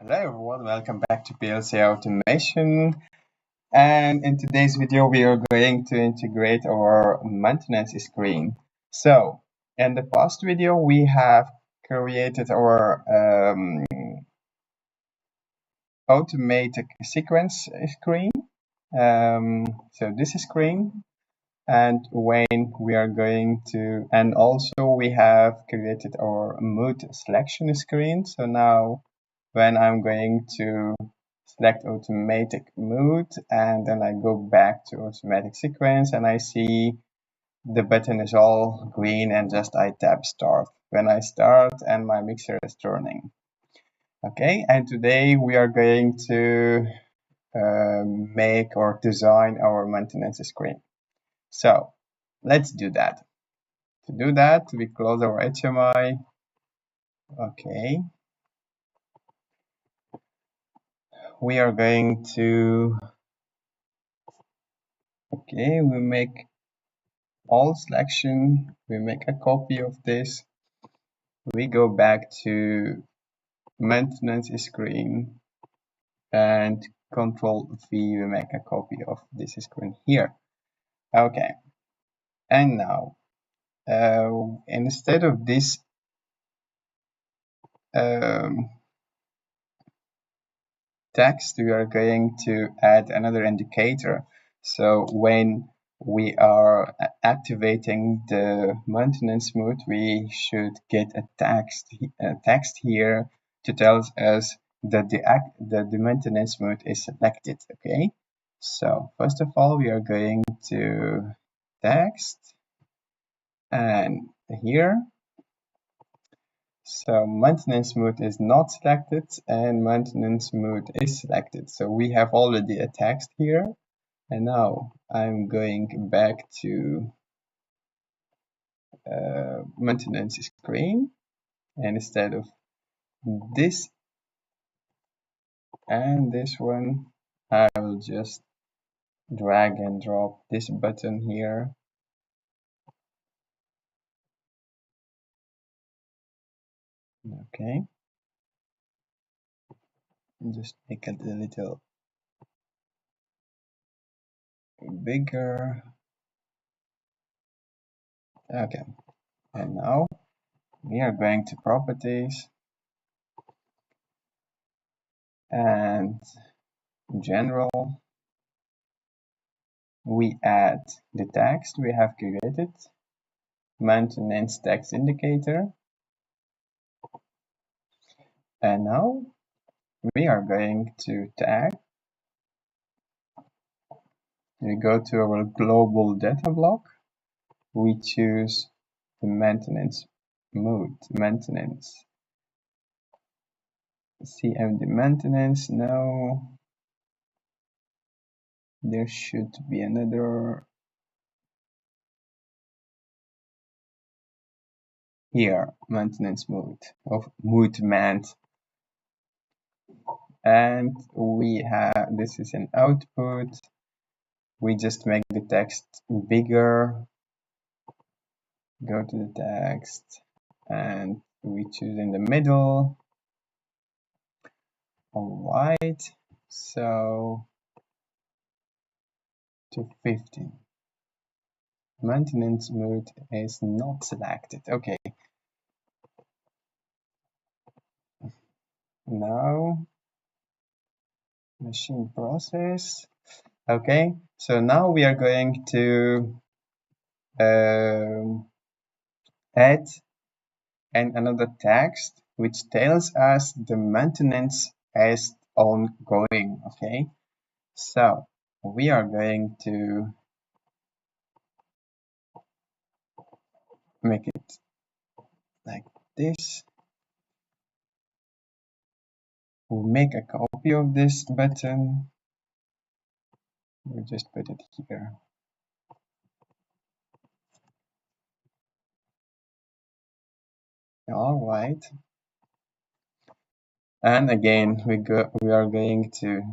Hello everyone, welcome back to PLC Automation, and in today's video we are going to integrate our maintenance screen. So in the past video we have created our automatic sequence screen, so this screen, and when we are going to, and also we have created our mode selection screen. So now when I'm going to select automatic mode and then I go back to automatic sequence and I see the button is all green and just I tap start when I start and my mixer is turning. Okay, and today we are going to make or design our maintenance screen. So let's do that. To do that, we close our HMI. Okay. We are going to, we make all selection. We make a copy of this. We go back to maintenance screen and Control V, we make a copy of this screen here. Okay. And now, instead of this text, we are going to add another indicator. So when we are activating the maintenance mode, we should get a text here to tell us that the maintenance mode is selected. Okay, so first of all we are going to text, and here, so maintenance mode is not selected and maintenance mode is selected. So we have already a text here, and now I'm going back to maintenance screen, and instead of this and this one, I will just drag and drop this button here. Okay, just make it a little bigger. Okay, and now we are going to properties and general. We add the text we have created, maintenance text indicator, and now we are going to tag. We go to our global data block, we choose the maintenance mode, maintenance, CMD maintenance. No, there should be another here, maintenance mode of movement, and we have, this is an output. We just make the text bigger, go to the text, and we choose in the middle. Alright, so to 15. Maintenance mode is not selected. Okay. Now machine process. Okay, so now we are going to add another text which tells us the maintenance is ongoing. Okay, so we are going to make it like this. We'll make a copy of this button. We'll just put it here. All right. And again, we are going to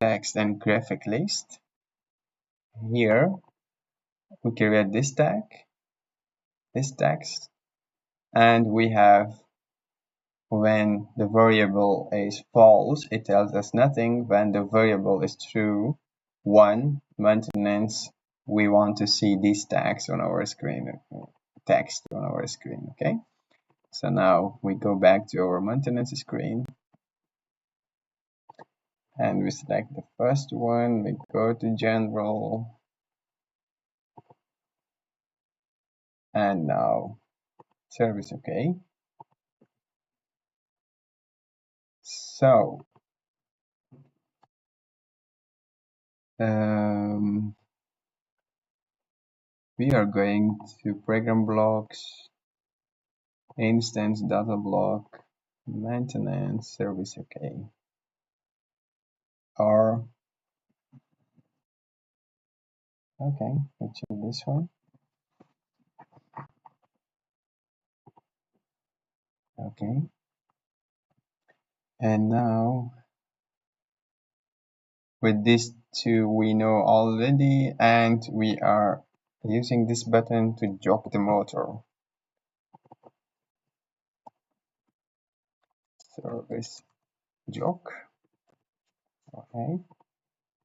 text and graphic list. Here, we create this tag, this text, and we have when the variable is false, it tells us nothing. When the variable is true, 1, maintenance, we want to see these tags on our screen, text on our screen, okay? So now we go back to our maintenance screen and we select the first one, we go to general, and now service, okay? So we are going to program blocks, instance data block, maintenance service, okay? Or okay, let's choose this one. Okay, and now with these two we know already, and we are using this button to jog the motor. Service jog. Okay,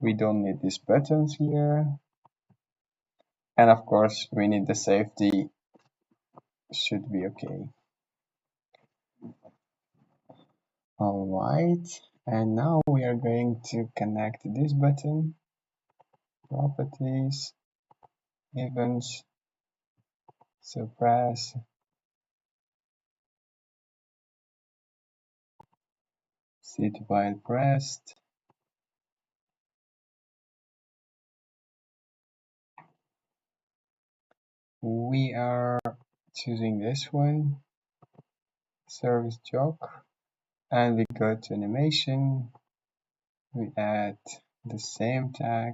we don't need these buttons here, and of course we need the safety, should be okay. All right, and now we are going to connect this button, properties, events, suppress, set while pressed. We are choosing this one, service jog, and we go to animation. We add the same tag,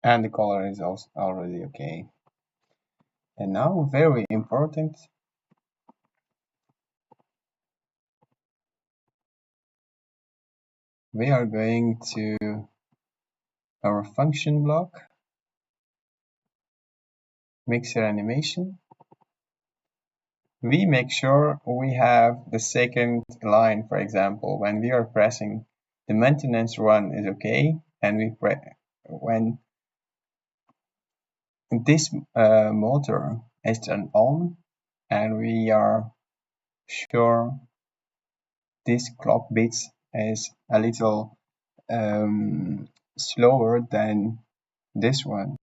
and the color is also already okay. And now, very important, we are going to our function block, mixer animation. We make sure we have the second line, for example, when we are pressing the maintenance run is okay, and we press when this motor is turned on, and we are sure this clock bits is a little slower than this one,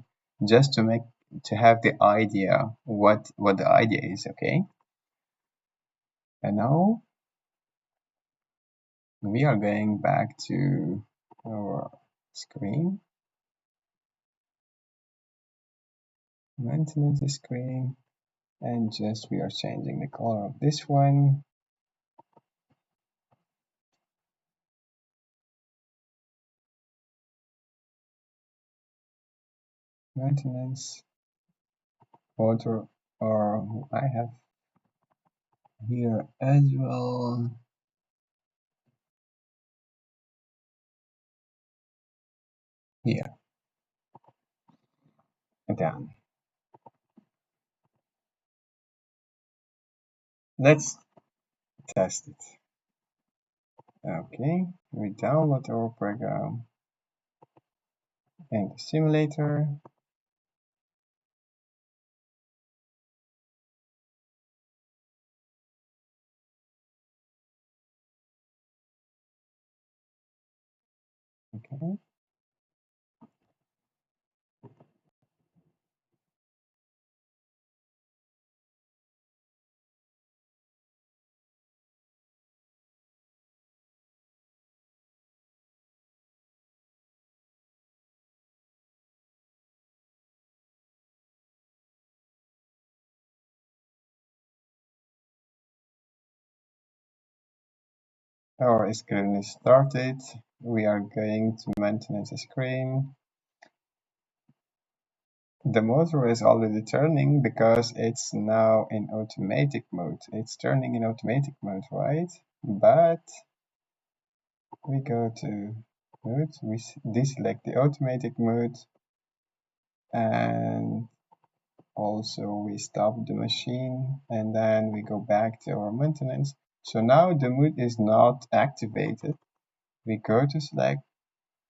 just to have the idea what the idea is, okay? And now we are going back to our screen, maintenance screen, and just we are changing the color of this one. Maintenance motor, or I have here as well. Here. Again. Let's test it. Okay, we download our program in the simulator. Okay. Our screen is started. We are going to maintenance screen. The motor is already turning because it's now in automatic mode. It's turning in automatic mode, right? But we go to mode, we deselect the automatic mode, and also we stop the machine, and then we go back to our maintenance. So now the mode is not activated. We go to select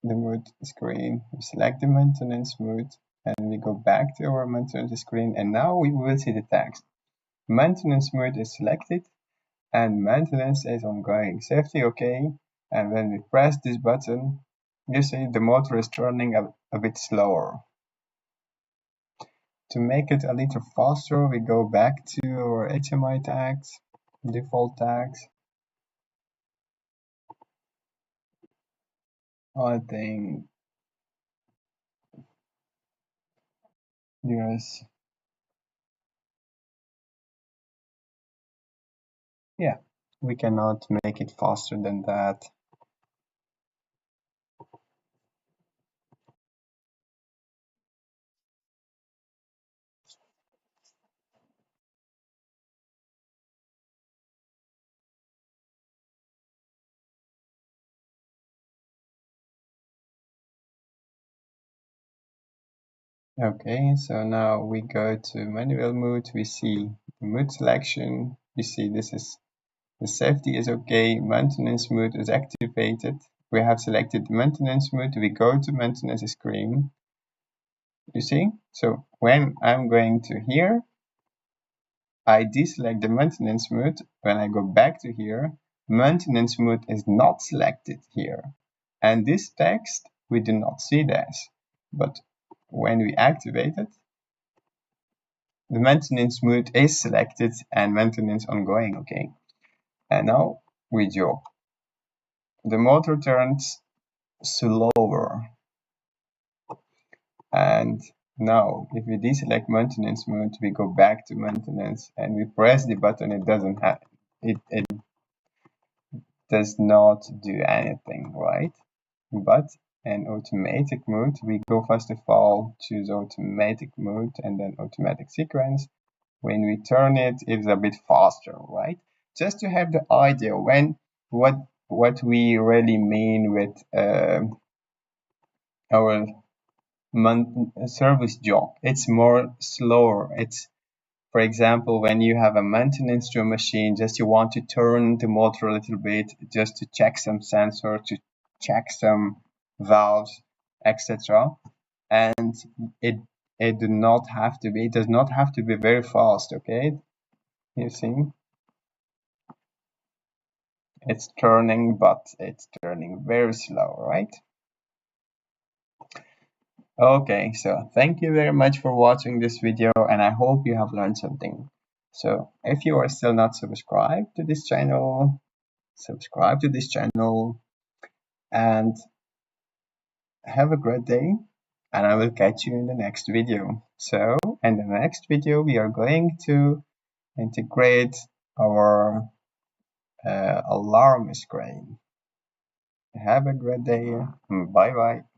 the mode screen, we select the maintenance mode, and we go back to our maintenance screen, and now we will see the text. Maintenance mode is selected and maintenance is ongoing. Safety okay. And when we press this button, you see the motor is turning a bit slower. To make it a little faster, we go back to our HMI tags, default tags. I think yes. Yeah, we cannot make it faster than that. Okay, so now we go to manual mode, we see the mode selection, we see this is the safety is okay, maintenance mode is activated. We have selected maintenance mode, we go to maintenance screen. You see? So when I'm going to here, I deselect the maintenance mode. When I go back to here, maintenance mode is not selected here. And this text, we do not see this. But when we activate it, the maintenance mode is selected and maintenance ongoing, okay? And now we jog. The motor turns slower. And now if we deselect maintenance mode, we go back to maintenance and we press the button, it doesn't have it does not do anything, right? But in automatic mode, we go first of all choose automatic mode and then automatic sequence. When we turn it, it's a bit faster, right? Just to have the idea when what we really mean with our service jog. It's more slower. It's, for example, when you have a maintenance to a machine, just you want to turn the motor a little bit, just to check some sensor, to check some valves, etc. And it does not have to be very fast, okay? You see, it's turning, but it's turning very slow, right? Okay, so thank you very much for watching this video, and I hope you have learned something. So if you are still not subscribed to this channel, subscribe to this channel and have a great day, and I will catch you in the next video. So in the next video we are going to integrate our alarm screen. Have a great day. Bye bye.